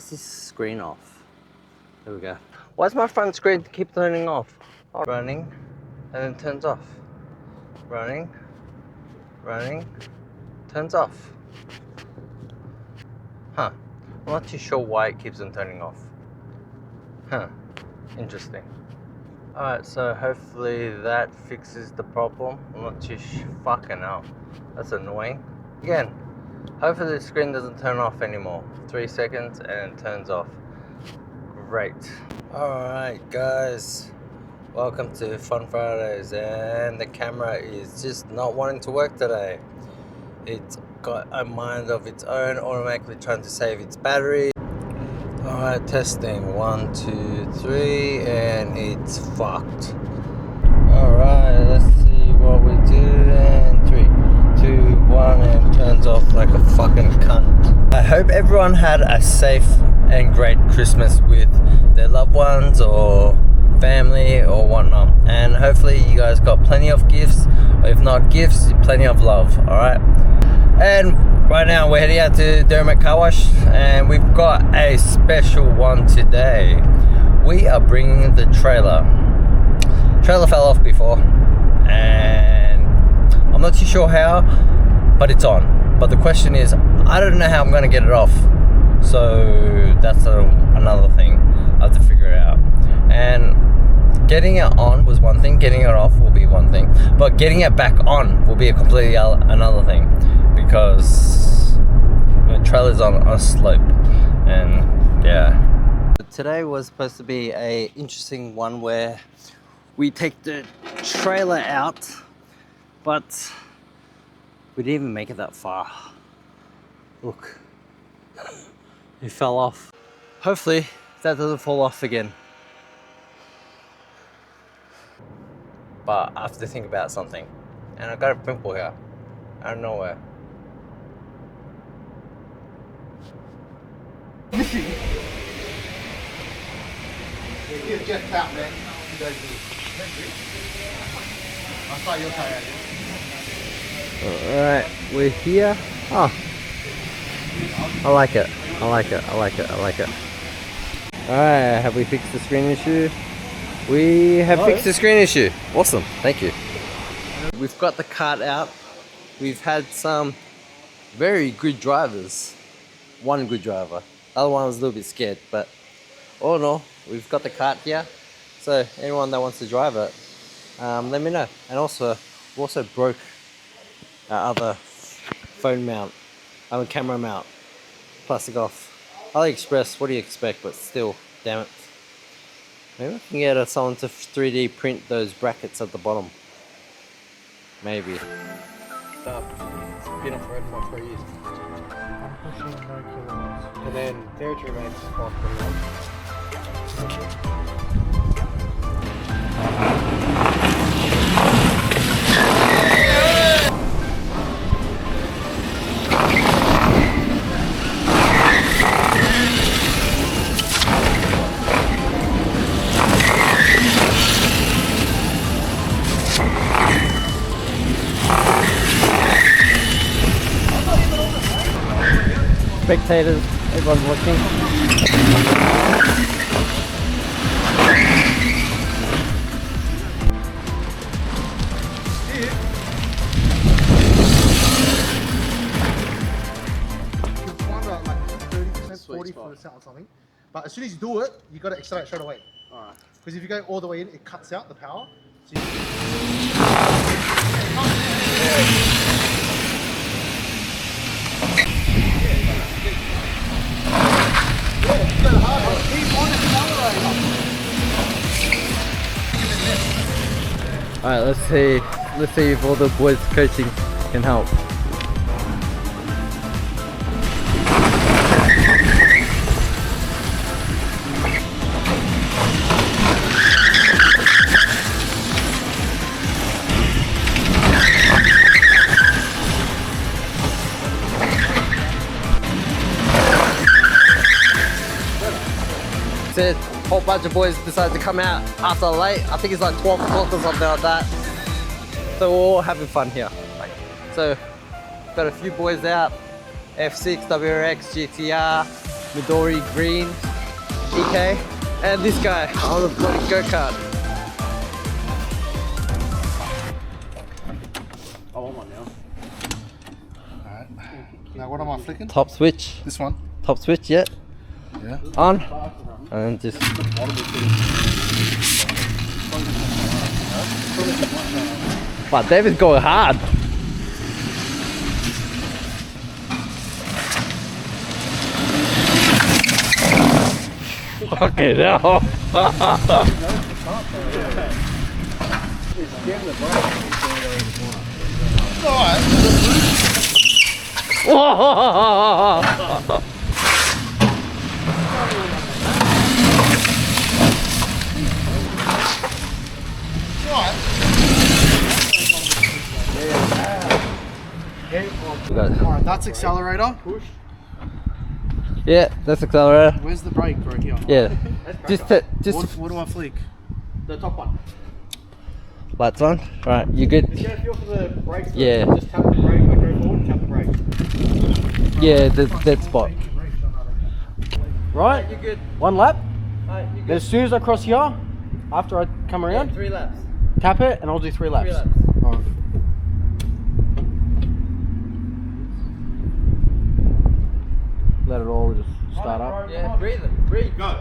Is this screen off? There we go. Why does my front screen keep turning off? Oh, running, and then turns off. Running, turns off. Huh. I'm not too sure why it keeps on turning off. Huh. Interesting. Alright, so hopefully that fixes the problem. I'm not too fucking hell. That's annoying. Again, hopefully the screen doesn't turn off anymore. 3 seconds and it turns off. Great. Alright guys, welcome to Fun Fridays, and the camera is just not wanting to work today. It's got a mind of its own, automatically trying to save its battery. Alright, testing 1, 2, 3, and it's fucked. Alright, let's see what we do, and 3, 2, 1, and it turns off like a fucking cunt. I hope everyone had a safe and great Christmas with their loved ones or family or whatnot, and hopefully you guys got plenty of gifts, or if not gifts, plenty of love. Alright, and right now we're heading out to Dermot Car Wash, and we've got a special one today. We are bringing the trailer. Trailer fell off before, and I'm not too sure how, but it's on. But the question is, I don't know how I'm going to get it off. So that's another thing. I have to figure it out. And getting it on was one thing, getting it off will be one thing, but getting it back on will be a completely another thing, because the trailer's on a slope. And yeah, today was supposed to be a interesting one where we take the trailer out, but we didn't even make it that far. Look, it fell off. Hopefully that doesn't fall off again. But I have to think about something. And I got a pimple here, out of nowhere. Missing. Yeah, give Jeff out, man. You guys do. I'll start your tire. Alright, we're here. Oh, I like it. I like it. I like it. I like it. Alright, have we fixed the screen issue? We have fixed the screen issue. Awesome, thank you. We've got the cart out. We've had some very good drivers. One good driver. The other one was a little bit scared, but all in all, we've got the cart here. So anyone that wants to drive it, let me know. And also, we also broke our other phone mount, our camera mount. Plastic off. AliExpress, what do you expect? But still, damn it. Maybe I can get someone to 3D print those brackets at the bottom. Maybe. Stuff. It's been off road for 3 years. I'm pushing no kilowatts. And then territory rates off spectators, everyone's watching. You'll find out like 30%, 40 for the sound or something. But as soon as you do it, you got to accelerate straight away. Alright. Because if you go all the way in, it cuts out the power. So Alright, let's see if all the boys coaching can help. Said a whole bunch of boys decided to come out after late. I think it's like 12 o'clock or something like that. So we're all having fun here. So got a few boys out. F6, WRX, GTR, Midori green EK, and this guy on the bloody go-kart. I want one now. Alright. Now what am I flicking? Top switch. This one. Top switch, yeah. Yeah. On. And just... Wow, David's going hard. Fucking hell. Alright, that's accelerator. Yeah, that's accelerator. Where's the brake? Right here. Yeah. Just What do I flick? The top one. lights on. Right, you good? Just go feel for the brakes. Yeah. Just tap the brake, like go forward and tap the brake. Yeah, that spot. Right? You're good. One lap. Alright, you're Then as soon as I cross here, after I come around, 3 laps. tap it and I'll do 3 laps. 3 laps. Alright. Let it all just start up. Yeah, breathe it. Breathe. Go.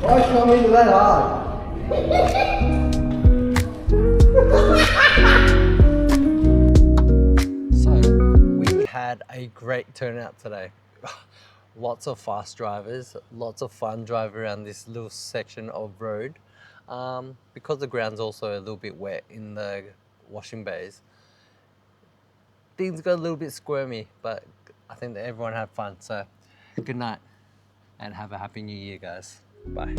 Why show me that hard? So, we had a great turnout today. Lots of fast drivers, lots of fun driving around this little section of road. Because the ground's also a little bit wet in the washing bays, things got a little bit squirmy, but I think that everyone had fun. So, good night and have a happy new year, guys. Bye.